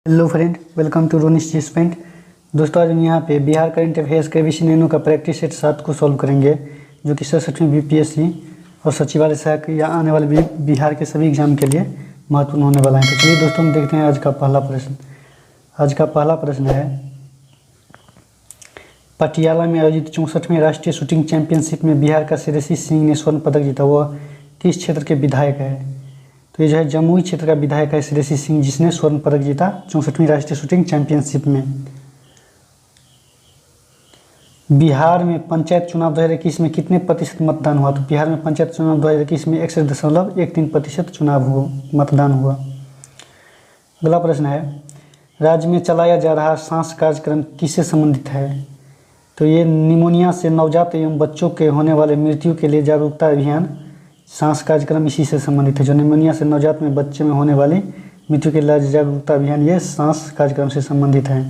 Hello friend, welcome to Ronish ji spent. दोस्तों, आज हम यहाँ पे बिहार करंट अफेयर्स के विषय नैनो का प्रैक्टिस सेट 7 को सॉल्व करेंगे, जो कि 67वीं बीपीएससी और सचिवालय सहायक या आने वाले बिहार के सभी एग्जाम के लिए महत्वपूर्ण होने वाला है। तो चलिए दोस्तों, हम देखते हैं आज का पहला प्रश्न। आज का पहला प्रश्न है, पटियाला में आयोजित 64वें राष्ट्रीय शूटिंग चैंपियनशिप में बिहार का श्रेयसी सिंह ने स्वर्ण पदक जीता। वह किस क्षेत्र के विधायक है? तो ये जो है जमुई क्षेत्र का विधायक है श्रेयसी सिंह, जिसने स्वर्ण पदक जीता 64वीं राष्ट्रीय शूटिंग चैंपियनशिप में। बिहार में पंचायत चुनाव 2021 में कितने प्रतिशत मतदान हुआ? तो बिहार में पंचायत चुनाव 2021 में 61.13% मतदान हुआ। अगला प्रश्न है, राज्य में चलाया जा रहा सांस कार्यक्रम किससे संबंधित है? तो ये निमोनिया से नवजात एवं बच्चों के होने वाले मृत्यु के लिए जागरूकता अभियान सांस कार्यक्रम इसी से संबंधित है। जो निमोनिया से नवजात में बच्चे में होने वाली मृत्यु के लिए जागरूकता अभियान, ये सांस कार्यक्रम से संबंधित है।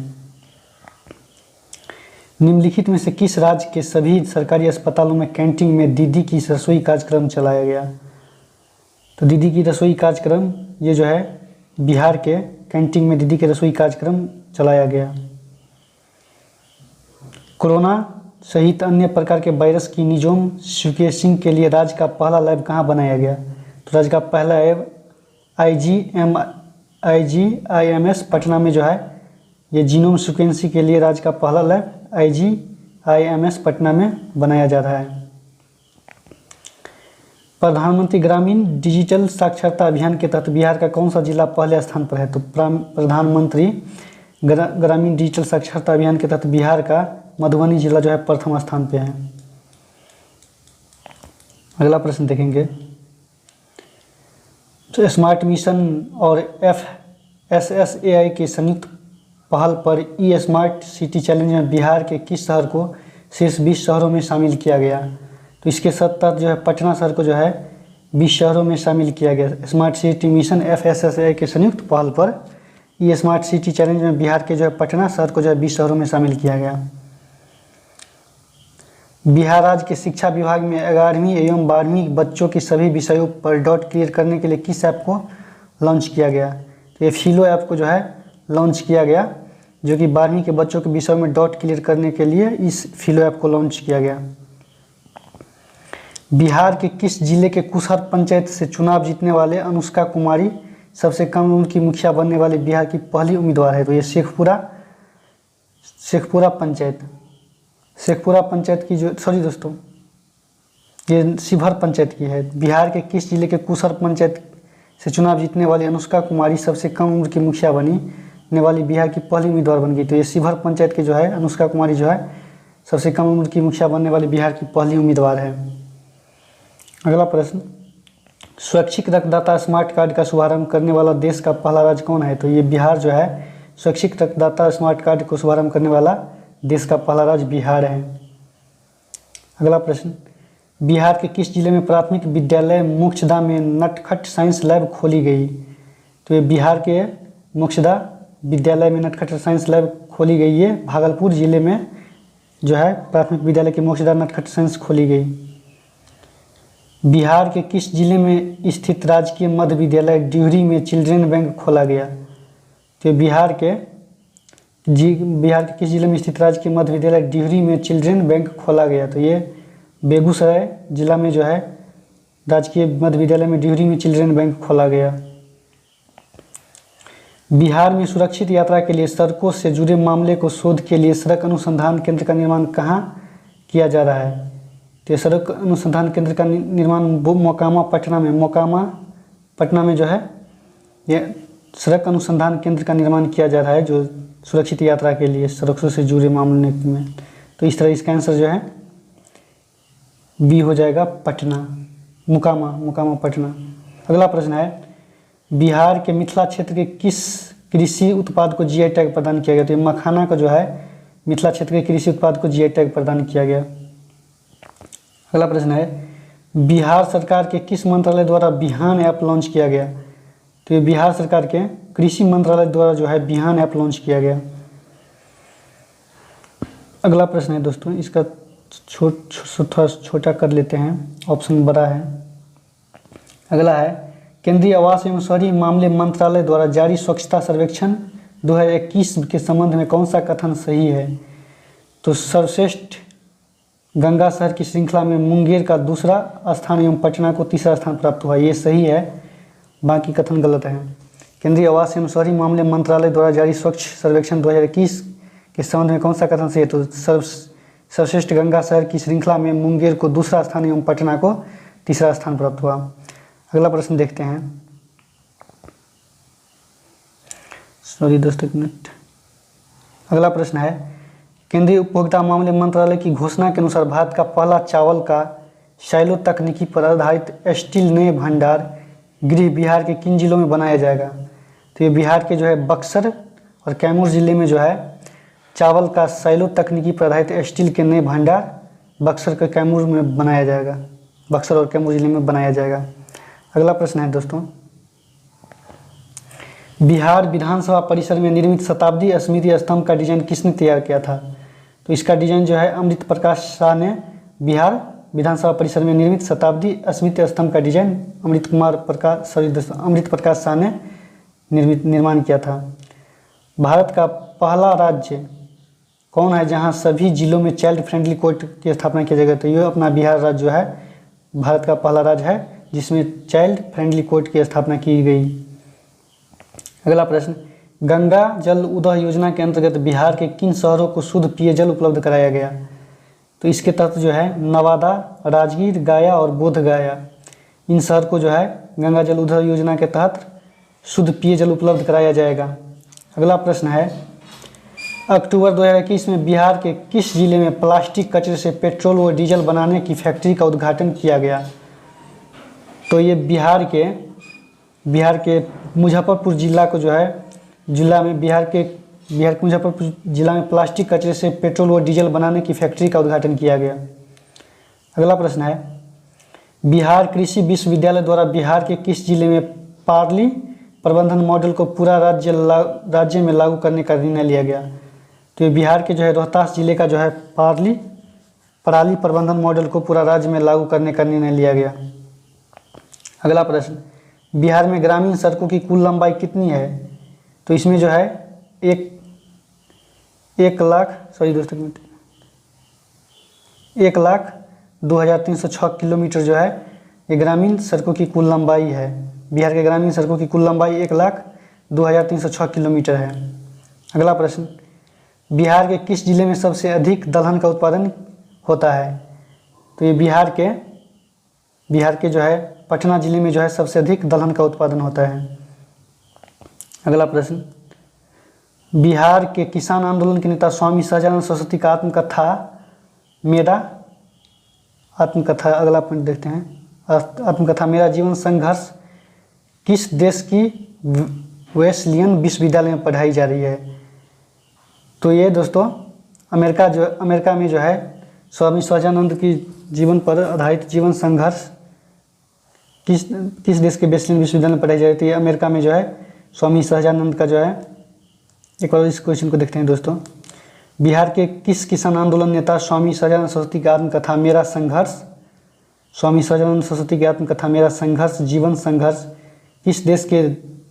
निम्नलिखित में से किस राज्य के सभी सरकारी अस्पतालों में कैंटीन में दीदी की रसोई कार्यक्रम चलाया गया? तो दीदी की रसोई कार्यक्रम, ये जो है बिहार के कैंटीन में दीदी के रसोई कार्यक्रम चलाया गया। कोरोना सहित अन्य प्रकार के वायरस की निजोम सीक्वेंसिंग के लिए राज्य का पहला लैब कहाँ बनाया गया? तो राज्य का पहला लैब IGIMS पटना में जो है ये जीनोम सीक्वेंसिंग के लिए राज्य का पहला लैब IGIMS पटना में बनाया जा रहा है। प्रधानमंत्री ग्रामीण डिजिटल साक्षरता अभियान के तहत बिहार का कौन सा जिला पहले स्थान पर है? तो प्रधानमंत्री ग्रामीण डिजिटल साक्षरता अभियान के तहत बिहार का मधुबनी जिला जो है प्रथम स्थान पे है। अगला प्रश्न देखेंगे, तो स्मार्ट मिशन और FSSAI के संयुक्त पहल पर स्मार्ट सिटी चैलेंज में बिहार के किस शहर को शीर्ष 20 शहरों में शामिल किया गया? तो इसके तहत जो है पटना शहर को जो है 20 शहरों में शामिल किया गया। स्मार्ट सिटी मिशन FSSAI के संयुक्त पहल पर स्मार्ट सिटी चैलेंज में बिहार के जो है पटना शहर को जो है 20 शहरों में शामिल किया गया। बिहार राज्य के शिक्षा विभाग में 11वीं एवं 12वीं बच्चों के सभी विषयों पर डॉट क्लियर करने के लिए किस ऐप को लॉन्च किया गया? तो ये फिलो ऐप को जो है लॉन्च किया गया, जो कि 12वीं के बच्चों के विषयों में डॉट क्लियर करने के लिए इस फिलो ऐप को लॉन्च किया गया। बिहार के किस जिले के कुशहर पंचायत से चुनाव जीतने वाले अनुष्का कुमारी सबसे कम उम्र की मुखिया बनने वाले बिहार की पहली उम्मीदवार है? तो ये शेखपुरा पंचायत की जो ये शिवहर पंचायत की है। बिहार के किस जिले के कुशहर पंचायत से चुनाव जीतने वाली अनुष्का कुमारी सबसे कम उम्र की मुखिया बनने वाली बिहार की पहली उम्मीदवार बन गई? तो ये शिवहर पंचायत की जो है अनुष्का कुमारी जो है सबसे कम उम्र की मुखिया बनने वाली बिहार की पहली उम्मीदवार है। अगला प्रश्न, स्वैच्छिक रक्तदाता स्मार्ट कार्ड का शुभारंभ करने वाला देश का पहला राज्य कौन है? तो ये बिहार जो है स्वैच्छिक रक्तदाता स्मार्ट कार्ड को शुभारंभ करने वाला देश का पहला राज्य बिहार है। अगला प्रश्न, बिहार के किस जिले में प्राथमिक विद्यालय मोक्षदा में नटखट साइंस लैब खोली गई? तो ये बिहार के मोक्षदा विद्यालय में नटखट साइंस लैब खोली गई है। भागलपुर जिले में जो है प्राथमिक विद्यालय के मोक्षदा नटखट साइंस खोली गई। बिहार के किस जिले में स्थित राजकीय मध्य विद्यालय डिहरी में चिल्ड्रेन बैंक खोला गया? तो बिहार के किस जिले में स्थित राजकीय मध्य विद्यालय डिहरी में चिल्ड्रेन बैंक खोला गया? तो ये बेगूसराय जिला में जो है राजकीय मध्य विद्यालय में डिहरी में चिल्ड्रेन बैंक खोला गया। बिहार में सुरक्षित यात्रा के लिए सड़कों से जुड़े मामले को शोध के लिए सड़क अनुसंधान केंद्र का निर्माण कहाँ किया जा रहा है? तो सड़क अनुसंधान केंद्र का निर्माण मोकामा पटना में जो है ये सड़क अनुसंधान केंद्र का निर्माण किया जा रहा है, जो सुरक्षित यात्रा के लिए सड़कों से जुड़े मामले में। तो इस तरह इसका आंसर जो है बी हो जाएगा, पटना, मोकामा पटना। अगला प्रश्न है, बिहार के मिथिला क्षेत्र के किस कृषि उत्पाद को GI टैग प्रदान किया गया? तो मखाना को जो है मिथिला क्षेत्र के कृषि उत्पाद को GI टैग प्रदान किया गया। अगला प्रश्न है, बिहार सरकार के किस मंत्रालय द्वारा बिहान ऐप लॉन्च किया गया? तो ये बिहार सरकार के कृषि मंत्रालय द्वारा जो है बिहान ऐप लॉन्च किया गया। अगला प्रश्न है दोस्तों, इसका थोड़ा छोटा कर लेते हैं, ऑप्शन बड़ा है। अगला है, केंद्रीय आवास एवं शहरी मामले मंत्रालय द्वारा जारी स्वच्छता सर्वेक्षण 2021 के संबंध में कौन सा कथन सही है? तो सर्वश्रेष्ठ गंगा शहर की श्रृंखला में मुंगेर का दूसरा स्थान एवं पटना को तीसरा स्थान प्राप्त हुआ, ये सही है, बाकी कथन गलत है। केंद्रीय आवास एवं शहरी मामले मंत्रालय द्वारा जारी स्वच्छ सर्वेक्षण 2021 के संबंध में कौन सा कथन सही है? तो सर्वश्रेष्ठ गंगा शहर की श्रृंखला में मुंगेर को दूसरा स्थान एवं पटना को तीसरा स्थान प्राप्त हुआ। अगला प्रश्न देखते हैं। सॉरी दोस्तों, एक मिनट। अगला प्रश्न है, केंद्रीय उपभोक्ता मामले मंत्रालय की घोषणा के अनुसार भारत का पहला चावल का साइलो तकनीकी पर आधारित स्टील नए भंडार गृह बिहार के किन जिलों में बनाया जाएगा? तो ये बिहार के जो है बक्सर और कैमूर जिले में जो है चावल का साइलो तकनीकी पर आधारित स्टील के नए भंडार बक्सर के कैमूर में बनाया जाएगा, बक्सर और कैमूर जिले में बनाया जाएगा। अगला प्रश्न है दोस्तों, बिहार विधानसभा परिसर में निर्मित शताब्दी स्मृति स्तंभ का डिजाइन किसने तैयार किया था? तो इसका डिजाइन जो है अमृत प्रकाश शाह ने बिहार विधानसभा परिसर में निर्मित शताब्दी स्मृति स्तंभ का डिजाइन अमृत प्रकाश शाह ने निर्माण किया था। भारत का पहला राज्य कौन है जहां सभी जिलों में चाइल्ड फ्रेंडली कोर्ट की स्थापना किया जाएगा? तो ये अपना बिहार राज्य जो है भारत का पहला राज्य है जिसमें चाइल्ड फ्रेंडली कोर्ट की स्थापना की गई। अगला प्रश्न, गंगा जल उदय योजना के अंतर्गत बिहार के किन शहरों को शुद्ध पेयजल उपलब्ध कराया गया? तो इसके तहत जो है नवादा, राजगीर, गया और बोधगया, इन शहर को जो है गंगा जल उदय योजना के तहत शुद्ध पेयजल उपलब्ध कराया जाएगा। अगला प्रश्न है, अक्टूबर 2021 में बिहार के किस जिले में प्लास्टिक कचरे से पेट्रोल व डीजल बनाने की फैक्ट्री का उद्घाटन किया गया? तो ये बिहार के मुजफ्फरपुर जिला को जो है बिहार के मुजफ्फरपुर जिला में प्लास्टिक कचरे से पेट्रोल व डीजल बनाने की फैक्ट्री का उद्घाटन किया गया। अगला प्रश्न है, बिहार कृषि विश्वविद्यालय द्वारा बिहार के किस जिले में पार्ली प्रबंधन मॉडल को पूरा राज्य में लागू करने का निर्णय लिया गया? तो ये बिहार के जो है रोहतास जिले का जो है पराली प्रबंधन मॉडल को पूरा राज्य में लागू करने का निर्णय लिया गया। अगला प्रश्न, बिहार में ग्रामीण सड़कों की कुल लंबाई कितनी है? तो इसमें जो है 1,02,306 किलोमीटर जो है ये ग्रामीण सड़कों की कुल लंबाई है। बिहार के ग्रामीण सड़कों की कुल लंबाई 1,02,306 किलोमीटर है। अगला प्रश्न, बिहार के किस जिले में सबसे अधिक दलहन का उत्पादन होता है? तो ये बिहार के जो है पटना जिले में जो है सबसे अधिक दलहन का उत्पादन होता है। अगला प्रश्न, बिहार के किसान आंदोलन के नेता स्वामी सहजानंद सरस्वती का अगला पॉइंट देखते हैं, आत्मकथा मेरा जीवन संघर्ष किस देश की वेस्लियन विश्वविद्यालय में पढ़ाई जा रही है? तो ये दोस्तों अमेरिका में जो है स्वामी सहजानंद की जीवन पर आधारित जीवन संघर्ष किस देश के वेस्लियन विश्वविद्यालय में पढ़ाई जा रही है? अमेरिका में जो है स्वामी सहजानंद का जो है, एक बार इस क्वेश्चन को देखते हैं दोस्तों, बिहार के किस किसान आंदोलन नेता स्वामी सहजानंद सरस्वती की आत्मकथा मेरा संघर्ष, स्वामी सहजानंद सरस्वती की आत्मकथा मेरा संघर्ष जीवन संघर्ष किस देश के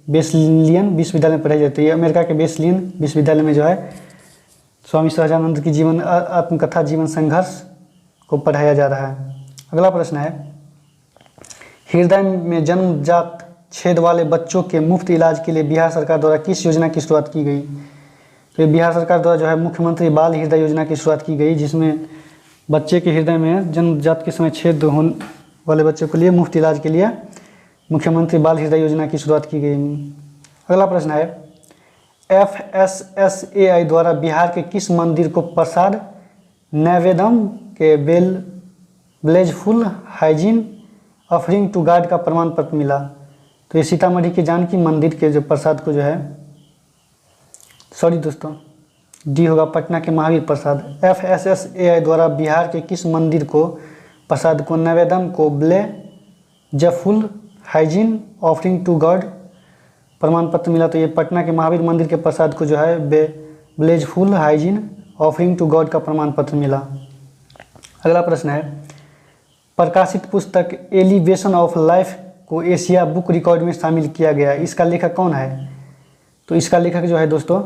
वेस्लियन विश्वविद्यालय में पढ़ाई जाती है? अमेरिका के वेस्लियन विश्वविद्यालय में जो है स्वामी सहजानंद की आत्मकथा जीवन संघर्ष को पढ़ाया जा रहा है। अगला प्रश्न है, हृदय में जन्मजात छेद वाले बच्चों के मुफ्त इलाज के लिए बिहार सरकार द्वारा किस योजना की शुरुआत की गई? तो बिहार सरकार द्वारा जो है मुख्यमंत्री बाल हृदय योजना की शुरुआत की गई, जिसमें बच्चे के हृदय में जन्मजात के समय छेद होने वाले बच्चों के लिए मुफ्त इलाज के लिए मुख्यमंत्री बाल हृदय योजना की शुरुआत की गई। अगला प्रश्न है, FSSAI द्वारा बिहार के किस मंदिर को प्रसाद नैवेद्यम के ब्लेजफुल हाइजीन ऑफरिंग टू गॉड का प्रमाण पत्र मिला? तो ये सीतामढ़ी के जानकी मंदिर के जो प्रसाद को जो है, सॉरी दोस्तों डी होगा, पटना के महावीर प्रसाद। FSSAI द्वारा बिहार के किस मंदिर को प्रसाद को नैवेद्यम को ब्लेजफुल हाइजीन ऑफरिंग टू गॉड प्रमाण पत्र मिला? तो ये पटना के महावीर मंदिर के प्रसाद को जो है ब्लेजफुल हाइजीन ऑफरिंग टू गॉड का प्रमाण पत्र मिला। अगला प्रश्न है, प्रकाशित पुस्तक एलिवेशन ऑफ लाइफ को एशिया बुक रिकॉर्ड में शामिल किया गया, इसका लेखक कौन है? तो इसका लेखक जो है दोस्तों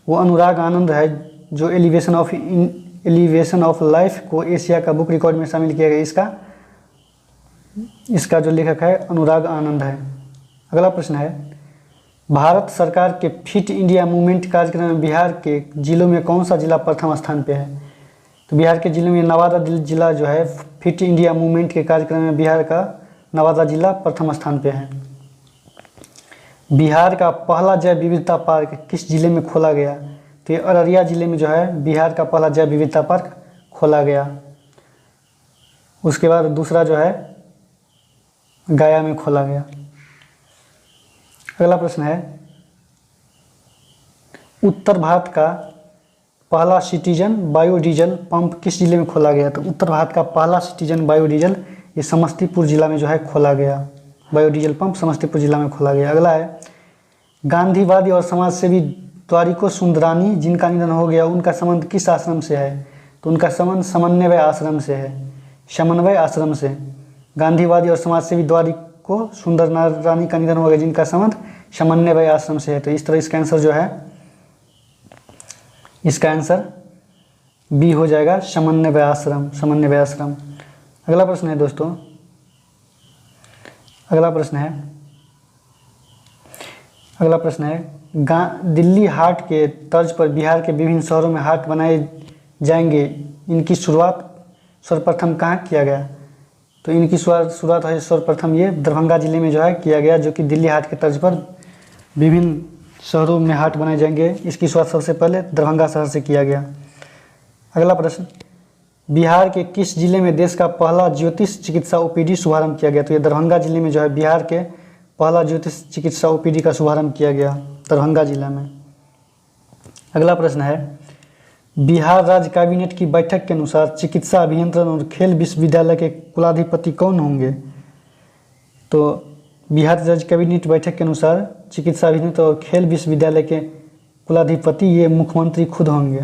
वो अनुराग आनंद है, जो एलिवेशन ऑफ लाइफ को एशिया का बुक रिकॉर्ड में शामिल किया गया। इसका जो लेखक है अनुराग आनंद है। अगला प्रश्न है, भारत सरकार के फिट इंडिया मूवमेंट कार्यक्रम में बिहार के जिलों में कौन सा जिला प्रथम स्थान पे है? तो बिहार के जिलों में नवादा जिला जो है फिट इंडिया मूवमेंट के कार्यक्रम में बिहार का नवादा जिला प्रथम स्थान पे है। बिहार का पहला जैव विविधता पार्क किस जिले में खोला गया? तो ये अररिया जिले में जो है बिहार का पहला जैव विविधता पार्क खोला गया। उसके बाद दूसरा जो है गया में खोला गया। अगला प्रश्न है, उत्तर भारत का पहला सिटीजन बायोडीजल पंप किस जिले में खोला गया? तो उत्तर भारत का पहला सिटीजन बायोडीजल ये समस्तीपुर जिला में जो है खोला गया। बायोडीजल पंप समस्तीपुर जिला में खोला गया। अगला है, गांधीवादी और समाज सेवी द्वारिको सुंदरानी जिनका निधन हो गया उनका संबंध किस आश्रम से है? तो उनका संबंध समन्वय आश्रम से है। समन्वय आश्रम से। गांधीवादी और समाज सेवी द्वारिको सुंदरानी का निधन हो गया जिनका संबंध समन्वय आश्रम से है। तो इस तरह इसका आंसर जो है, इसका आंसर बी हो जाएगा, समन्वय आश्रम। समन्वय आश्रम। अगला प्रश्न है दोस्तों, अगला प्रश्न है दिल्ली हाट के तर्ज पर बिहार के विभिन्न शहरों में हाट बनाए जाएंगे। इनकी शुरुआत सर्वप्रथम कहाँ किया गया? तो इनकी शुरुआत है सर्वप्रथम ये दरभंगा जिले में जो है किया गया, जो कि दिल्ली हाट के तर्ज पर विभिन्न शहरों में हाट बनाए जाएंगे। इसकी शुरुआत सबसे पहले दरभंगा शहर से किया गया। अगला प्रश्न, बिहार के किस जिले में देश का पहला ज्योतिष चिकित्सा ओपीडी शुभारंभ किया गया? तो ये दरभंगा जिले में जो है बिहार के पहला ज्योतिष चिकित्सा ओपीडी का शुभारंभ किया गया दरभंगा जिला में। अगला प्रश्न है, बिहार राज्य कैबिनेट की बैठक के अनुसार चिकित्सा अभियंत्रण और खेल विश्वविद्यालय के कुलाधिपति कौन होंगे? तो बिहार राज्य कैबिनेट बैठक के अनुसार चिकित्सा अभियंत्रण और खेल विश्वविद्यालय के कुलाधिपति ये मुख्यमंत्री खुद होंगे।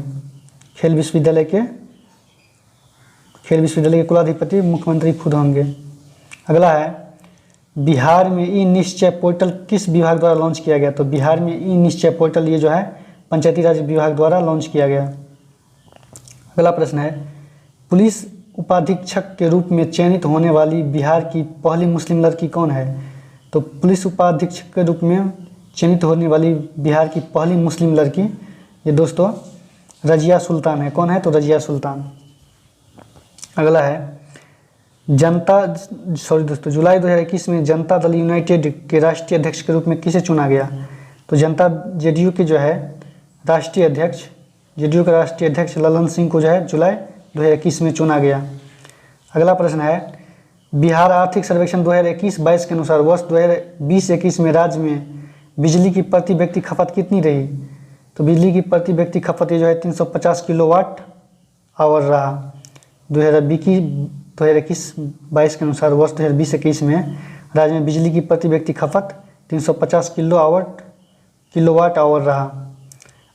खेल विश्वविद्यालय के कुलाधिपति मुख्यमंत्री खुद होंगे। अगला है, बिहार में ई निश्चय पोर्टल किस विभाग द्वारा लॉन्च किया गया? तो बिहार में ई निश्चय पोर्टल ये जो है पंचायती राज विभाग द्वारा लॉन्च किया गया। अगला प्रश्न है, पुलिस उपाधीक्षक के रूप में चयनित होने वाली बिहार की पहली मुस्लिम लड़की कौन है? तो पुलिस उपाधीक्षक के रूप में चयनित होने वाली बिहार की पहली मुस्लिम लड़की ये दोस्तों रजिया सुल्तान है। कौन है? तो रजिया सुल्तान। अगला है, जुलाई 2021 में जनता दल यूनाइटेड के राष्ट्रीय अध्यक्ष के रूप में किसे चुना गया? तो जेडीयू के जो है राष्ट्रीय अध्यक्ष, जेडीयू के राष्ट्रीय अध्यक्ष ललन सिंह को जो है जुलाई 2021 में चुना गया। अगला प्रश्न है, बिहार आर्थिक सर्वेक्षण 2021-22 के अनुसार वर्ष 2020-21 में राज्य में बिजली की प्रति व्यक्ति खपत कितनी रही? तो बिजली की प्रति व्यक्ति खपत ये जो है 350 किलोवाट आवर रहा। 2021-22 के अनुसार वर्ष 2020-21 में राज्य में बिजली की प्रति व्यक्ति खपत 350 किलोवाट आवर रहा।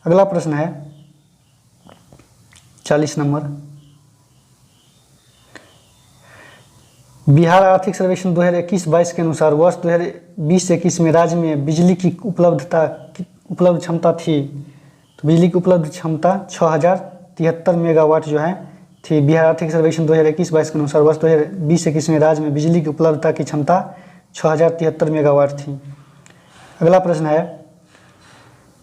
अगला प्रश्न है 40 नंबर, बिहार आर्थिक सर्वेक्षण 2021-22 के अनुसार वर्ष 2020-21 में राज्य में बिजली की उपलब्ध क्षमता थी। तो बिजली की उपलब्ध क्षमता 6073 मेगावाट जो है थी। बिहार आर्थिक सर्वेक्षण 2021-22 के अनुसार वर्ष 2020-21 में राज्य में बिजली की उपलब्धता की क्षमता 6073 मेगावाट थी। अगला प्रश्न है,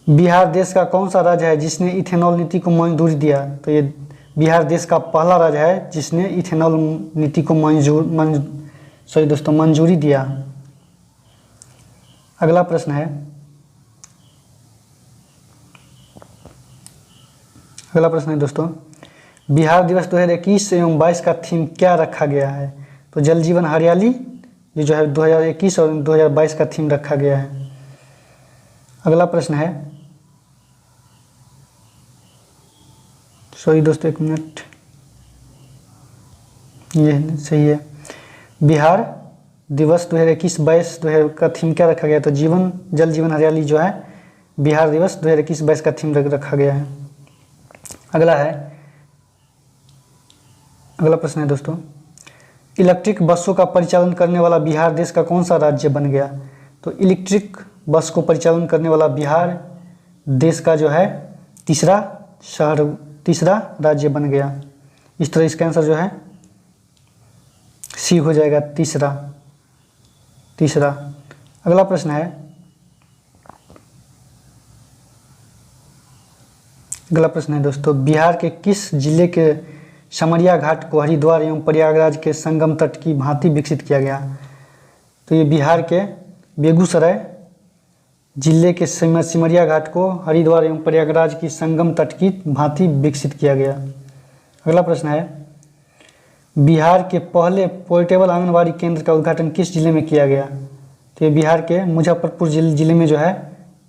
बिहार देश का कौन सा राज्य है जिसने इथेनॉल नीति को मंजूरी दिया? तो ये बिहार देश का पहला राज्य है जिसने इथेनॉल नीति को मंजूरी दिया। अगला प्रश्न है, दोस्तों, बिहार दिवस 2021 एवं 22 का थीम क्या रखा गया है? तो जल जीवन हरियाली ये जो है 2021 और 2022 का थीम रखा गया है। अगला प्रश्न है, सॉरी दोस्तों एक मिनट, ये सही है। बिहार दिवस 2021-22 का थीम क्या रखा गया? तो जल जीवन हरियाली जो है बिहार दिवस 2021-22 का थीम रखा गया है। अगला प्रश्न है दोस्तों, इलेक्ट्रिक बसों का परिचालन करने वाला बिहार देश का कौन सा राज्य बन गया? तो इलेक्ट्रिक बस को परिचालन करने वाला बिहार देश का जो है तीसरा शहर, तीसरा राज्य बन गया। इस तरह इसका आंसर जो है सी हो जाएगा, तीसरा। अगला प्रश्न है, दोस्तों, बिहार के किस जिले के समरिया घाट को हरिद्वार एवं प्रयागराज के संगम तट की भांति विकसित किया गया? तो ये बिहार के बेगूसराय जिले के सिमरिया घाट को हरिद्वार एवं प्रयागराज की संगम तट की भांति विकसित किया गया। अगला प्रश्न है, बिहार के पहले पोर्टेबल आंगनबाड़ी केंद्र का उद्घाटन किस जिले में किया गया? तो ये बिहार के मुजफ्फरपुर जिले में जो है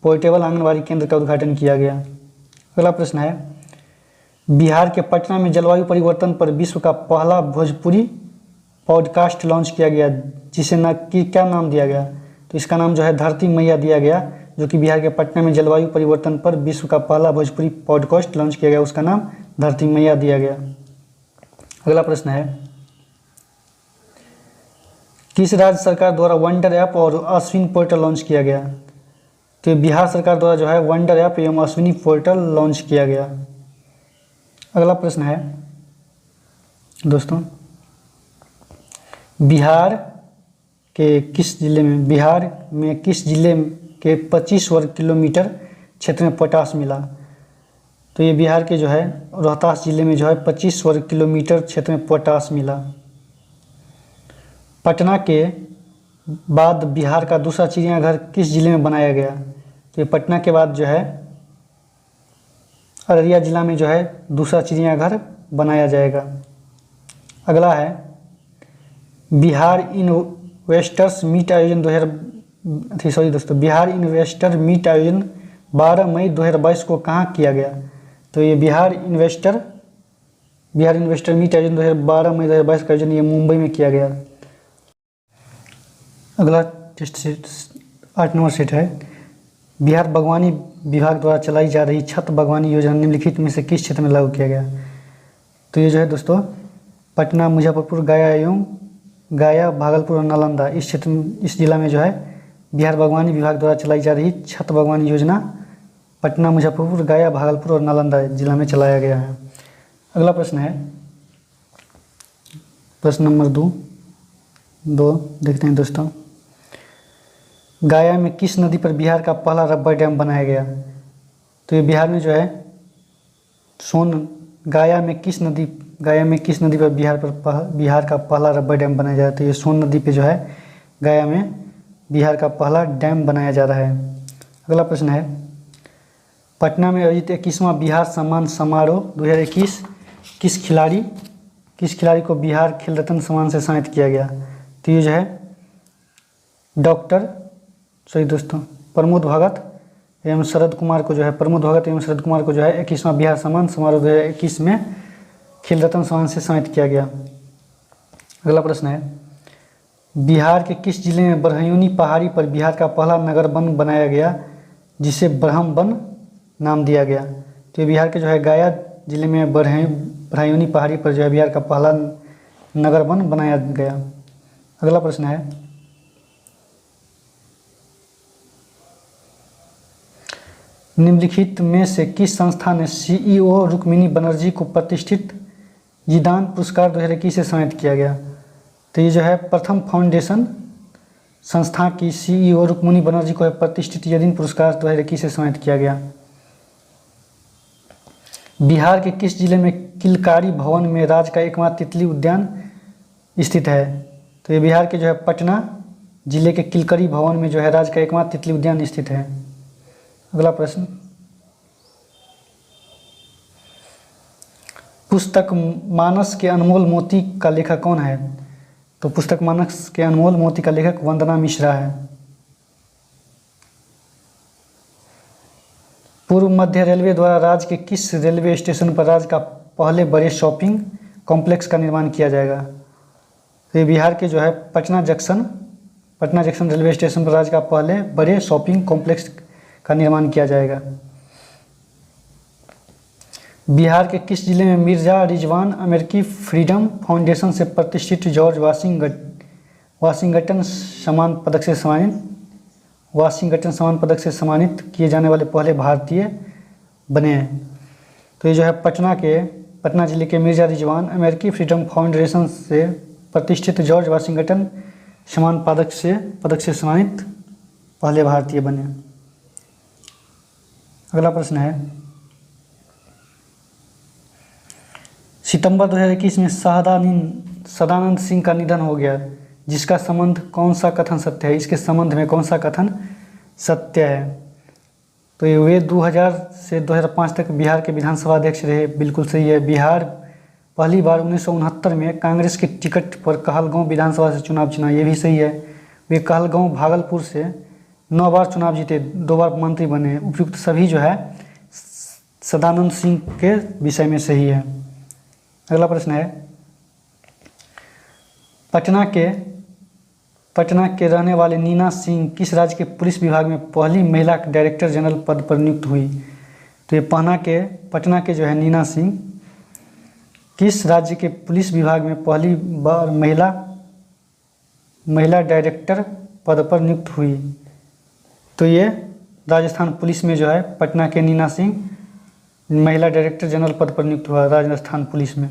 पोर्टेबल आंगनबाड़ी केंद्र का उद्घाटन किया गया। अगला प्रश्न है, बिहार के पटना में जलवायु परिवर्तन पर विश्व का पहला भोजपुरी पॉडकास्ट लॉन्च किया गया, जिसे क्या नाम दिया गया? तो इसका नाम जो है धरती मैया दिया गया, जो कि बिहार के पटना में जलवायु परिवर्तन पर विश्व का पहला भोजपुरी पॉडकास्ट लॉन्च किया गया, उसका नाम धरती मैया दिया गया। अगला प्रश्न है, किस राज्य सरकार द्वारा वंडर ऐप और अश्विनी पोर्टल लॉन्च किया गया? तो बिहार सरकार द्वारा जो है वंडर ऐप एवं अश्विनी पोर्टल लॉन्च किया गया। अगला प्रश्न है दोस्तों, बिहार में किस जिले के 25 वर्ग किलोमीटर क्षेत्र में पोटाश मिला? तो ये बिहार के जो है रोहतास जिले में जो है 25 वर्ग किलोमीटर क्षेत्र में पोटाश मिला। पटना के बाद बिहार का दूसरा चिड़ियाघर किस जिले में बनाया गया? तो ये पटना के बाद जो है अररिया जिला में जो है दूसरा चिड़ियाघर बनाया जाएगा। अगला है, बिहार इन्वेस्टर मीट आयोजन 12 मई 2022 को कहाँ किया गया? तो ये बिहार इन्वेस्टर मीट आयोजन 12 मई 2022 का आयोजन ये मुंबई में किया गया। अगला टेस्ट सेट 8 नंबर सेट है, बिहार बागवानी विभाग द्वारा चलाई जा रही छत बागवानी योजना निम्नलिखित में से किस क्षेत्र में लागू किया गया? तो ये जो है दोस्तों पटना, मुजफ्फरपुर, गया, भागलपुर और नालंदा, इस जिला में जो है बिहार बागवानी विभाग द्वारा चलाई जा रही छत बागवानी योजना पटना, मुजफ्फरपुर, गया, भागलपुर और नालंदा जिला में चलाया गया है। अगला प्रश्न है, प्रश्न नंबर 2 देखते हैं दोस्तों, गया में किस नदी पर बिहार का पहला रबर डैम बनाया गया? तो ये बिहार में जो है गया में किस नदी पर बिहार का पहला रबर डैम बनाया जा रहा है? तो ये सोन नदी पे जो है गया में बिहार का पहला डैम बनाया जा रहा है। अगला प्रश्न है, पटना में आयोजित 21वां बिहार सम्मान समारोह 2021 किस खिलाड़ी को बिहार खेल रत्न सम्मान से सम्मानित किया गया? तो ये जो है प्रमोद भगत एवं शरद कुमार को जो है 21वां बिहार सम्मान समारोह 2021 में खेल रत्न सम्मान से सम्मानित किया गया। अगला प्रश्न है, बिहार के किस जिले में बरहयूनी पहाड़ी पर बिहार का पहला नगर वन बनाया गया, जिसे ब्रह्म वन नाम दिया गया? तो बिहार के जो है गया जिले में बरहयूनी पहाड़ी पर जो है बिहार का पहला नगर वन बनाया गया। अगला प्रश्न है, निम्नलिखित में से किस संस्था ने सीईओ रुक्मिणी बनर्जी को प्रतिष्ठित यीदान पुरस्कार 2021 से सम्मानित किया गया? तो ये जो है प्रथम फाउंडेशन संस्था की सीईओ रुक्मिणी बनर्जी को प्रतिष्ठित यीदान पुरस्कार 2021 से सम्मानित किया गया। बिहार के किस जिले में किलकारी भवन में राज्य का एकमात्र तितली उद्यान स्थित है? तो ये बिहार के जो है पटना जिले के किलकारी भवन में जो है राज्य का एकमात्र तितली उद्यान स्थित है। अगला प्रश्न, पुस्तक मानस के अनमोल मोती का लेखक कौन है? तो पुस्तक मानस के अनमोल मोती का लेखक वंदना मिश्रा है। पूर्व मध्य रेलवे द्वारा राज्य के किस रेलवे स्टेशन पर राज्य का पहले बड़े शॉपिंग कॉम्प्लेक्स का निर्माण किया जाएगा? तो ये बिहार के जो है पटना जंक्शन रेलवे स्टेशन पर राज्य का पहले बड़े शॉपिंग कॉम्प्लेक्स का निर्माण किया जाएगा। बिहार के किस जिले में मिर्जा रिजवान अमेरिकी फ्रीडम फाउंडेशन से प्रतिष्ठित जॉर्ज वाशिंगटन सम्मान पदक से सम्मानित वाशिंगटन सम्मान पदक से सम्मानित किए जाने वाले पहले भारतीय बने हैं। तो ये जो है पटना जिले के मिर्जा रिजवान अमेरिकी फ्रीडम फाउंडेशन से प्रतिष्ठित जॉर्ज वाशिंगटन सम्मान पदक से सम्मानित पहले भारतीय बने। अगला प्रश्न है, सितंबर 2021 में सदानंद सिंह का निधन हो गया, जिसका संबंध कौन सा कथन सत्य है? इसके संबंध में कौन सा कथन सत्य है? तो ये वे 2000 से 2005 तक बिहार के विधानसभा अध्यक्ष रहे, बिल्कुल सही है। बिहार पहली बार 1969 में कांग्रेस के टिकट पर कहलगांव विधानसभा से चुनाव चुना, ये भी सही है। वे कहलगांव भागलपुर से 9 बार चुनाव जीते, 2 बार मंत्री बने। उपयुक्त सभी जो है सदानंद सिंह के विषय में सही है। अगला प्रश्न है, पटना के रहने वाले नीना सिंह किस राज्य के पुलिस विभाग में पहली महिला डायरेक्टर जनरल पद पर नियुक्त हुई? तो ये पटना के जो है नीना सिंह किस राज्य के पुलिस विभाग में पहली बार महिला डायरेक्टर पद पर नियुक्त हुई? तो ये राजस्थान पुलिस में जो है पटना के नीना सिंह महिला डायरेक्टर जनरल पद पर नियुक्त हुआ राजस्थान पुलिस में।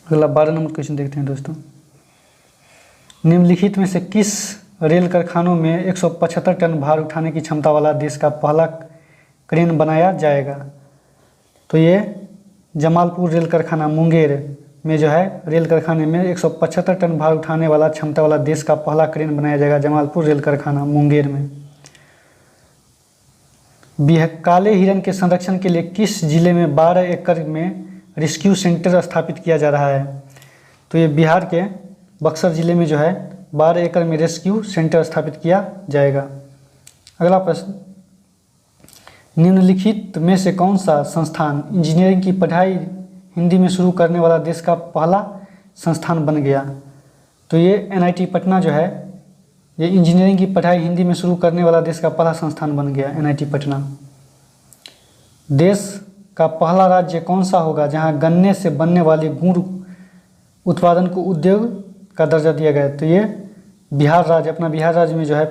अगला 12 नंबर क्वेश्चन देखते हैं दोस्तों। निम्नलिखित में से किस रेल कारखानों में 175 टन भार उठाने की क्षमता वाला देश का पहला क्रेन बनाया जाएगा? तो ये जमालपुर रेल कारखाना मुंगेर में जो है रेल कारखाने में 175 टन भार उठाने वाला क्षमता वाला देश का पहला क्रेन बनाया जाएगा, जमालपुर रेल कारखाना मुंगेर में। काले हिरण के संरक्षण के लिए किस जिले में 12 एकड़ में रेस्क्यू सेंटर स्थापित किया जा रहा है? तो ये बिहार के बक्सर जिले में जो है 12 एकड़ में रेस्क्यू सेंटर स्थापित किया जाएगा। अगला प्रश्न, निम्नलिखित में से कौन सा संस्थान इंजीनियरिंग की पढ़ाई हिंदी में शुरू करने वाला देश का पहला संस्थान बन गया? तो ये NIT पटना जो है ये इंजीनियरिंग की पढ़ाई हिंदी में शुरू करने वाला देश का पहला संस्थान बन गया, NIT पटना। देश का पहला राज्य कौन सा होगा जहां गन्ने से बनने वाले गुड़ उत्पादन को उद्योग का दर्जा दिया गया? तो ये बिहार राज्य, अपना बिहार राज्य में जो है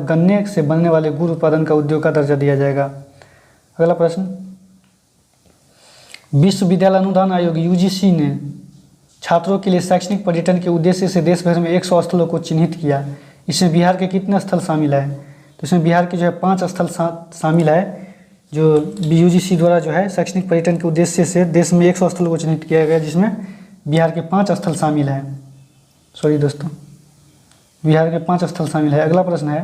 गन्ने से बनने वाले गुड़ उत्पादन का उद्योग का दर्जा दिया जाएगा। अगला प्रश्न, विश्वविद्यालय अनुदान आयोग UGC ने छात्रों के लिए शैक्षणिक पर्यटन के उद्देश्य से देश भर में 100 स्थलों को चिन्हित किया। इसमें बिहार के कितने स्थल शामिल है? तो इसमें बिहार के जो है 5 स्थल शामिल है, जो UGC द्वारा जो है शैक्षणिक पर्यटन के उद्देश्य से देश में 100 स्थलों को चिन्हित किया गया, जिसमें बिहार के 5 स्थल शामिल हैं। सॉरी दोस्तों, बिहार के 5 स्थल शामिल है। अगला प्रश्न है,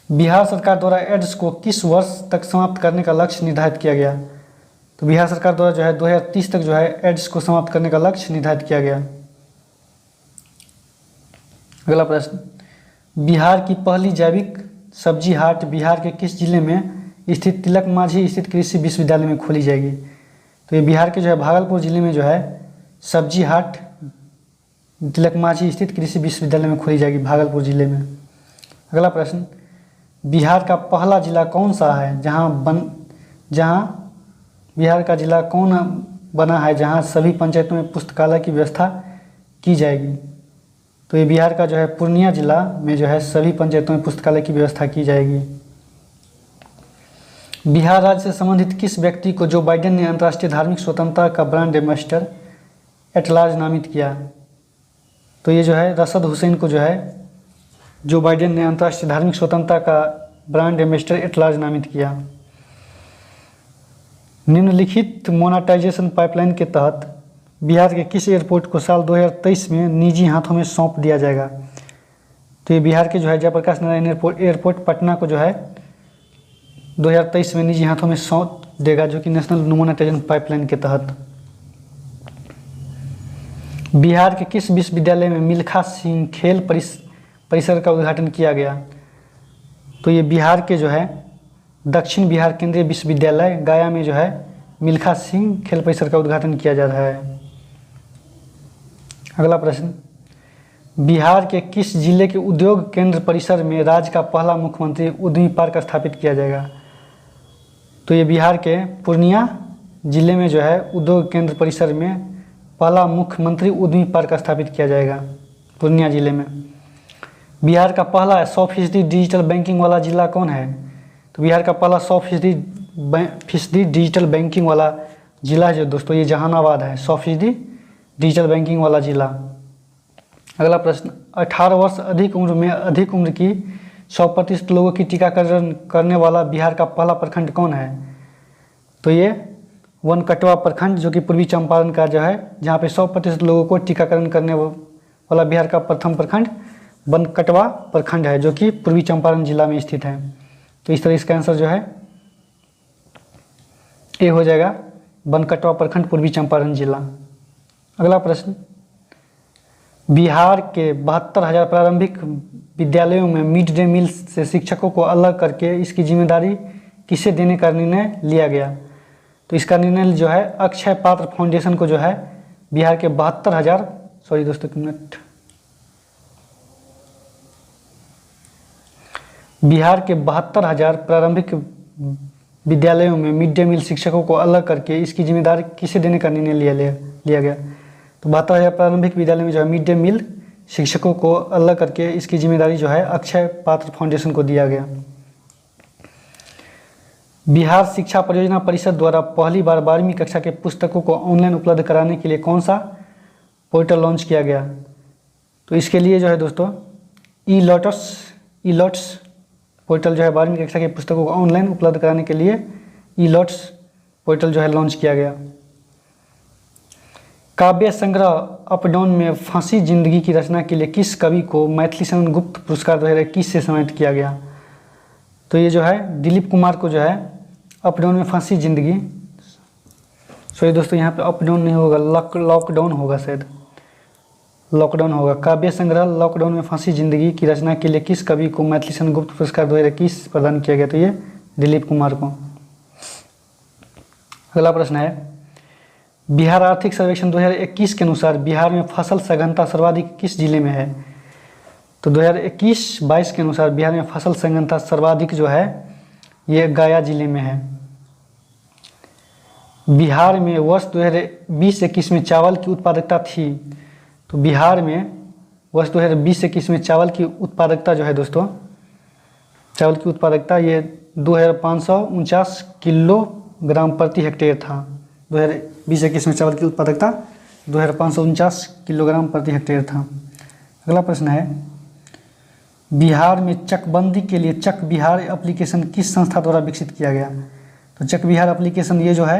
बिहार सरकार द्वारा एड्स को किस वर्ष तक समाप्त करने का लक्ष्य निर्धारित किया गया? तो बिहार सरकार द्वारा जो है 2030 तक जो है एड्स को समाप्त करने का लक्ष्य निर्धारित किया गया। अगला प्रश्न, बिहार की पहली जैविक सब्जी हाट बिहार के किस जिले में स्थित तिलक मांझी स्थित कृषि विश्वविद्यालय में खोली जाएगी? तो ये बिहार के जो है भागलपुर जिले में जो है सब्जी हाट तिलक मांझी स्थित कृषि विश्वविद्यालय में खोली जाएगी, भागलपुर जिले में। अगला प्रश्न, बिहार का पहला जिला कौन सा है जहां बिहार का जिला कौन बना है जहां सभी पंचायतों में पुस्तकालय की व्यवस्था की जाएगी? तो ये बिहार का जो है पूर्णिया जिला में जो है सभी पंचायतों में पुस्तकालय की व्यवस्था की जाएगी। बिहार राज्य से संबंधित किस व्यक्ति को जो बाइडेन ने अंतर्राष्ट्रीय धार्मिक स्वतंत्रता का ब्रांड एम्बेसडर एट लार्ज नामित किया? तो ये जो है रशद हुसैन को जो है जो बाइडेन ने अंतर्राष्ट्रीय धार्मिक स्वतंत्रता का ब्रांड एम्बेसडर एट लार्ज नामित किया। निम्नलिखित मोनेटाइजेशन पाइपलाइन के तहत बिहार के किस एयरपोर्ट को साल 2023 में निजी हाथों में सौंप दिया जाएगा? तो ये बिहार के जो है जयप्रकाश नारायण एयरपोर्ट पटना को जो है 2023 में निजी हाथों में सौंप देगा, जो कि नेशनल मोनेटाइजेशन पाइपलाइन के तहत। बिहार के किस विश्वविद्यालय में मिल्खा सिंह खेल परिसर का उद्घाटन किया गया? तो ये बिहार के जो है दक्षिण बिहार केंद्रीय विश्वविद्यालय गया में जो है मिल्खा सिंह खेल परिसर का उद्घाटन किया जा रहा है। अगला प्रश्न, बिहार के किस जिले के उद्योग केंद्र परिसर में राज्य का पहला मुख्यमंत्री उद्यमी पार्क स्थापित किया जाएगा? तो ये बिहार के पूर्णिया जिले में जो है उद्योग केंद्र परिसर में पहला मुख्यमंत्री उद्यमी पार्क स्थापित किया जाएगा। पूर्णिया जिले में। बिहार का पहला 100% डिजिटल बैंकिंग वाला जिला कौन है? तो बिहार का पहला 100% डिजिटल बैंकिंग वाला जिला है जो दोस्तों ये जहानाबाद है, 100% डिजिटल बैंकिंग वाला जिला। अगला प्रश्न, 18 वर्ष अधिक उम्र की 100% लोगों की टीकाकरण करने वाला बिहार का पहला प्रखंड कौन है? तो ये वनकटवा प्रखंड जो कि पूर्वी चंपारण का जो है, जहाँ पे 100% लोगों को टीकाकरण करने वाला बिहार का प्रथम प्रखंड वनकटवा प्रखंड है, जो कि पूर्वी चंपारण जिला में स्थित है। तो इस तरह इसका आंसर जो है ए हो जाएगा, वनकटवा प्रखंड पूर्वी चंपारण जिला। अगला प्रश्न, बिहार के 72,000 प्रारंभिक विद्यालयों में मिड डे मील से शिक्षकों को अलग करके इसकी जिम्मेदारी किसे देने का निर्णय लिया गया? तो इसका निर्णय जो है अक्षय पात्र फाउंडेशन को जो है बिहार के 72,000 बिहार के 72,000 प्रारंभिक विद्यालयों में मिड डे मील शिक्षकों को अलग करके इसकी जिम्मेदारी किसे देने का निर्णय लिया गया? तो 72,000 प्रारंभिक विद्यालय में जो है मिड डे मील शिक्षकों को अलग करके इसकी जिम्मेदारी जो है अक्षय पात्र फाउंडेशन को दिया गया। बिहार शिक्षा परियोजना परिषद द्वारा पहली बार 12वीं कक्षा के पुस्तकों को ऑनलाइन उपलब्ध कराने के लिए कौन सा पोर्टल लॉन्च किया गया? तो इसके लिए जो है दोस्तों ई-लॉट्स पोर्टल जो है 12वीं कक्षा की पुस्तकों को ऑनलाइन उपलब्ध कराने के लिए ई-लॉट्स पोर्टल जो है लॉन्च किया गया। काव्य संग्रह अप डाउन में फांसी जिंदगी की रचना के लिए किस कवि को मैथिली शरण गुप्त पुरस्कार 2021 से सम्मानित किया गया? तो ये जो है दिलीप कुमार को जो है अप डाउन में फांसी जिंदगी, सॉरी दोस्तों यहाँ पे अप डाउन नहीं होगा, लॉकडाउन होगा, शायद लॉकडाउन होगा। काव्य संग्रह लॉकडाउन में फांसी जिंदगी की रचना के लिए किस कवि को मैथिली शरण गुप्त पुरस्कार 2021 प्रदान किया गया? तो ये दिलीप कुमार को। अगला प्रश्न है, बिहार आर्थिक सर्वेक्षण 2021 के अनुसार बिहार में फसल सघनता सर्वाधिक किस जिले में है? तो 2021-22 के अनुसार बिहार में फसल सघनता सर्वाधिक जो है ये गया जिले में है। बिहार में वर्ष 2020-21 में चावल की उत्पादकता थी, तो बिहार में वर्ष 2020-21 में चावल की उत्पादकता जो है दोस्तों, चावल की उत्पादकता ये 2549 किलोग्राम प्रति हेक्टेयर था। 2020-21 में चावल की उत्पादकता 2549 किलोग्राम प्रति हेक्टेयर था। अगला प्रश्न है, बिहार में चकबंदी के लिए चक बिहार एप्लीकेशन किस संस्था द्वारा विकसित किया गया? तो चक बिहार एप्लीकेशन ये जो है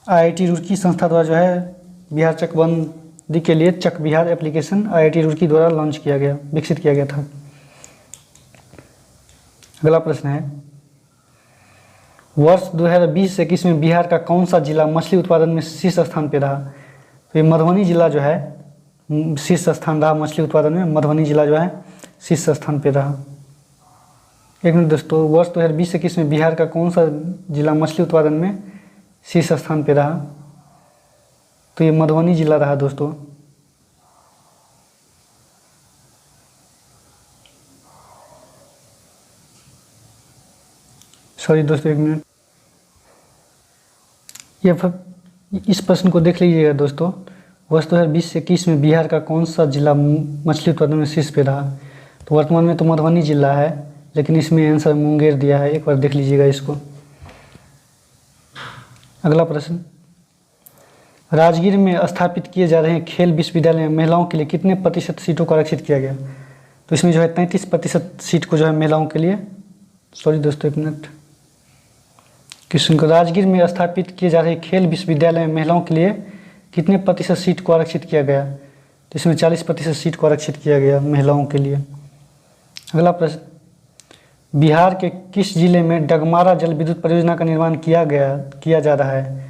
IIT रुड़की संस्था द्वारा जो है बिहार चकबंदी के लिए चक बिहार एप्लीकेशन IIT रुड़की द्वारा लॉन्च किया गया, विकसित किया गया था। अगला प्रश्न है, वर्ष 2020-21 में बिहार का कौन सा जिला मछली उत्पादन में शीर्ष स्थान पे रहा? तो ये मधुबनी जिला जो है शीर्ष स्थान रहा मछली उत्पादन में, मधुबनी जिला जो है शीर्ष स्थान पे रहा। एक मिनट दोस्तों, वर्ष 2020-21 में बिहार का कौन सा जिला मछली उत्पादन में शीर्ष स्थान पे रहा? तो ये मधुबनी जिला रहा दोस्तों। सॉरी दोस्तों, एक मिनट, इस प्रश्न को देख लीजिएगा दोस्तों। वर्ष 2020-21 में बिहार का कौन सा जिला मछली उत्पादन में शीर्ष पे रहा? तो वर्तमान में तो मधुबनी जिला है, लेकिन इसमें आंसर मुंगेर दिया है, एक बार देख लीजिएगा इसको। अगला प्रश्न, राजगीर में स्थापित किए जा रहे खेल विश्वविद्यालय में महिलाओं के लिए कितने प्रतिशत सीटों को आरक्षित किया गया? तो इसमें जो है 33% सीट को जो है महिलाओं के लिए, सॉरी दोस्तों एक मिनट, क्वेश्चन को, राजगीर में स्थापित किए जा रहे खेल विश्वविद्यालय में महिलाओं के लिए कितने प्रतिशत सीट को आरक्षित किया गया? तो इसमें 40% सीट को आरक्षित किया गया महिलाओं के लिए। अगला प्रश्न, बिहार के किस जिले में डगमारा जल विद्युत परियोजना का निर्माण किया जा रहा है?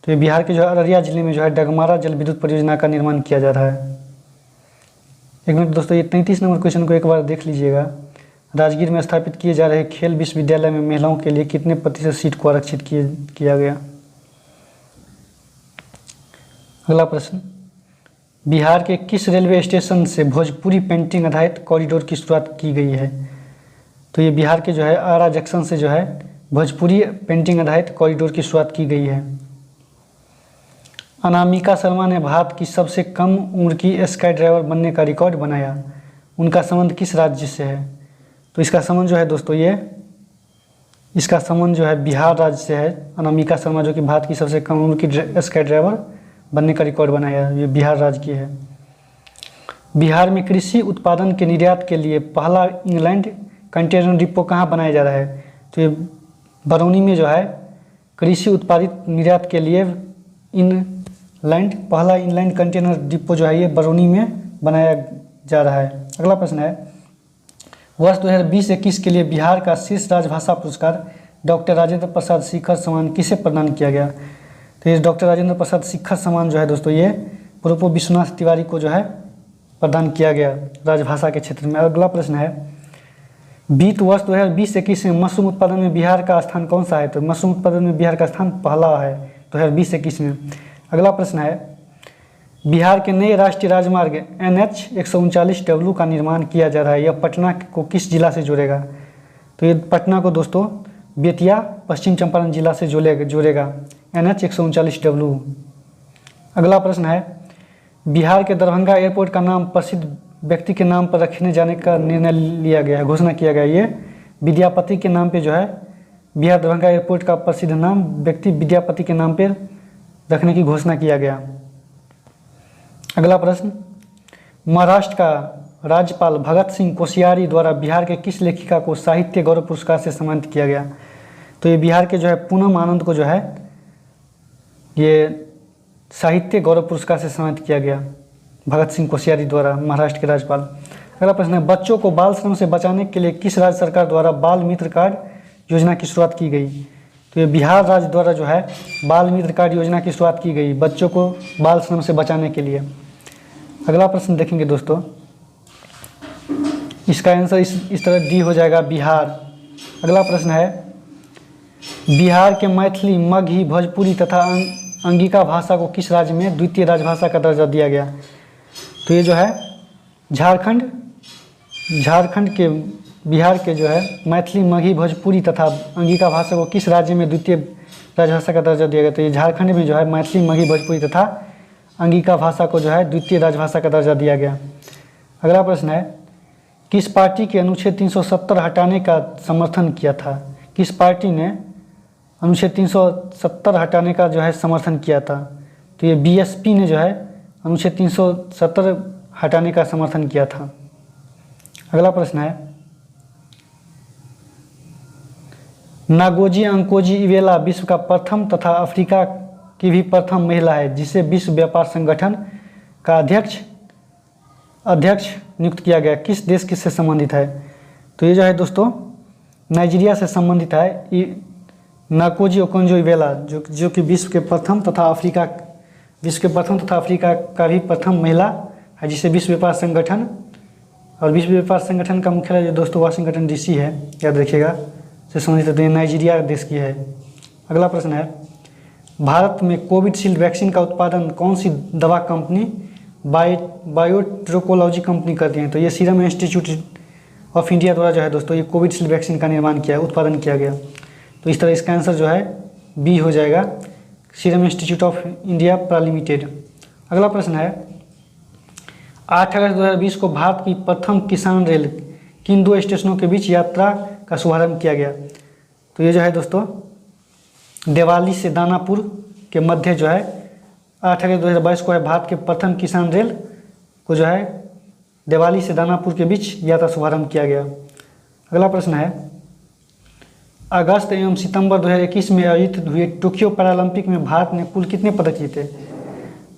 तो ये बिहार के जो है अररिया जिले में जो है डगमारा जल विद्युत परियोजना का निर्माण किया जा रहा है। एक मिनट दोस्तों, ये 33 नंबर क्वेश्चन को एक बार देख लीजिएगा। राजगीर में स्थापित किए जा रहे खेल विश्वविद्यालय में महिलाओं के लिए कितने प्रतिशत सीट को आरक्षित किया गया? अगला प्रश्न, बिहार के किस रेलवे स्टेशन से भोजपुरी पेंटिंग आधारित कॉरिडोर की शुरुआत की गई है? तो ये बिहार के जो है आरा जंक्शन से जो है भोजपुरी पेंटिंग आधारित कॉरिडोर की शुरुआत की गई है। अनामिका शर्मा ने भारत की सबसे कम उम्र की स्काई ड्राइवर बनने का रिकॉर्ड बनाया। उनका संबंध किस राज्य से है? तो इसका संबंध जो है दोस्तों इसका संबंध जो है बिहार राज्य से है। अनामिका शर्मा जो कि भारत की सबसे कम उम्र की स्काई ड्राइवर बनने का रिकॉर्ड बनाया, ये बिहार राज्य की है। बिहार में कृषि उत्पादन के निर्यात के लिए पहला इंग्लैंड कंटेनर डिपो कहाँ बनाया जा रहा है? तो ये बरौनी में जो है कृषि उत्पादित निर्यात के लिए पहला इंग्लैंड कंटेनर डिपो जो है ये बरौनी में बनाया जा रहा है। अगला प्रश्न है, वर्ष 2020-21 के लिए बिहार का शीर्ष राजभाषा पुरस्कार डॉक्टर राजेंद्र प्रसाद शिखर सम्मान किसे प्रदान किया गया? तो ये डॉक्टर राजेंद्र प्रसाद शिखर सम्मान जो है दोस्तों ये प्रो विश्वनाथ तिवारी को जो है प्रदान किया गया राजभाषा के क्षेत्र में। अगला प्रश्न है, वित्त वर्ष 2020-21 में मशरूम उत्पादन में बिहार का स्थान कौन सा है? तो मशरूम उत्पादन में बिहार का स्थान पहला है 2020-21 में। अगला प्रश्न है, बिहार के नए राष्ट्रीय राजमार्ग NH 139W का निर्माण किया जा रहा है, यह पटना को किस जिला से जोड़ेगा? तो ये पटना को दोस्तों बेतिया पश्चिम चंपारण जिला से जोड़ेगा NH 139W। अगला प्रश्न है, बिहार के दरभंगा एयरपोर्ट का नाम प्रसिद्ध व्यक्ति के नाम पर रखने जाने का निर्णय लिया गया है, घोषणा किया गया। ये विद्यापति के नाम पे जो है बिहार दरभंगा एयरपोर्ट का प्रसिद्ध नाम व्यक्ति विद्यापति के नाम पर रखने की घोषणा किया गया। अगला प्रश्न, महाराष्ट्र का राज्यपाल भगत सिंह कोश्यारी द्वारा बिहार के किस लेखिका को साहित्य गौरव पुरस्कार से सम्मानित किया गया? तो ये बिहार के जो है पूनम आनंद को जो है ये साहित्य गौरव पुरस्कार से सम्मानित किया गया भगत सिंह कोश्यारी द्वारा, महाराष्ट्र के राज्यपाल। अगला प्रश्न है, बच्चों को बाल श्रम से बचाने के लिए किस राज्य सरकार द्वारा बाल मित्र कार्ड योजना की शुरुआत की गई? तो ये बिहार राज्य द्वारा जो है बाल मित्र कार्ड योजना की शुरुआत की गई बच्चों को बाल श्रम से बचाने के लिए। अगला प्रश्न देखेंगे दोस्तों, इसका आंसर इस तरह डी हो जाएगा बिहार। अगला प्रश्न है, बिहार के मैथिली, मगही, भोजपुरी तथा अंगिका भाषा को किस राज्य में द्वितीय राजभाषा का दर्जा दिया गया? तो ये जो है झारखंड के बिहार के जो है मैथिली, मगही, भोजपुरी तथा अंगिका भाषा को किस राज्य में द्वितीय राजभाषा का दर्जा दिया गया? तो ये झारखंड में जो है मैथिली, मगही, भोजपुरी तथा अंगिका भाषा को जो है द्वितीय राजभाषा का दर्जा दिया गया। अगला प्रश्न है, किस पार्टी के अनुच्छेद 370 हटाने का समर्थन किया था? किस पार्टी ने अनुच्छेद 370 हटाने का जो है समर्थन किया था? तो ये BSP ने जो है अनुच्छेद 370 हटाने का समर्थन किया था। अगला प्रश्न है, नागोजी अंकोजी इवेला विश्व का प्रथम तथा अफ्रीका की भी प्रथम महिला है जिसे विश्व व्यापार संगठन का अध्यक्ष नियुक्त किया गया, किस देश किससे संबंधित है? तो ये जो है दोस्तों नाइजीरिया से संबंधित है। नाकोजी ओकोंजो इवेला जो कि विश्व के प्रथम तथा अफ्रीका का भी प्रथम महिला है जिसे विश्व व्यापार संगठन, और विश्व व्यापार संगठन का मुख्यालय जो दोस्तों वाशिंगटन DC है, याद रखिएगा, से संबंधित है, नाइजीरिया देश की है। अगला प्रश्न है, भारत में कोविशील्ड वैक्सीन का उत्पादन कौन सी दवा कंपनी बायोटेक्नोलॉजी कंपनी करती है? तो ये सीरम इंस्टीट्यूट ऑफ इंडिया द्वारा जो है दोस्तों ये कोविशील्ड वैक्सीन का उत्पादन किया गया। तो इस तरह इसका आंसर जो है B हो जाएगा, serum institute of India limited. अगला प्रश्न है, 8 अगस्त 2020 को भारत की प्रथम किसान रेल किन 2 स्टेशनों के बीच यात्रा का शुभारंभ किया गया? तो ये जो है दोस्तों देवाली से दानापुर के मध्य जो है 8 अगस्त 2022 को है भारत के प्रथम किसान रेल को जो है देवाली से दानापुर के बीच यात्रा शुभारंभ किया गया। अगला प्रश्न है, अगस्त एवं सितंबर 2021 में आयोजित हुए टोक्यो पैरालंपिक में भारत ने कुल कितने पदक जीते?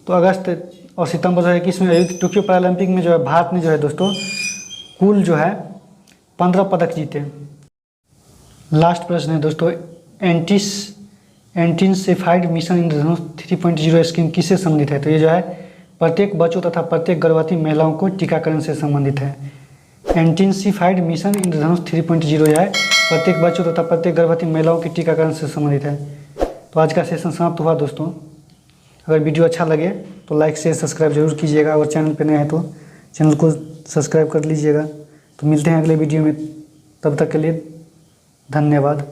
तो अगस्त और सितंबर 2021 में आयोजित टोक्यो पैरालंपिक में जो है भारत ने जो है दोस्तों कुल जो है 15 पदक जीते। लास्ट प्रश्न है दोस्तों, इंटेंसिफाइड मिशन इंद्रधनुष 3.0 स्कीम किससे संबंधित है? तो ये जो है प्रत्येक बच्चों तथा प्रत्येक गर्भवती महिलाओं को टीकाकरण से संबंधित है। इंटेंसिफाइड मिशन इंद्रधनुष 3.0 जो है प्रत्येक बच्चों तथा प्रत्येक गर्भवती महिलाओं के टीकाकरण से संबंधित है। तो आज का सेशन समाप्त हुआ दोस्तों। अगर वीडियो अच्छा लगे तो लाइक शेयर सब्सक्राइब जरूर कीजिएगा, और चैनल पर नए हैं तो चैनल को सब्सक्राइब कर लीजिएगा। तो मिलते हैं अगले वीडियो में, तब तक के लिए धन्यवाद।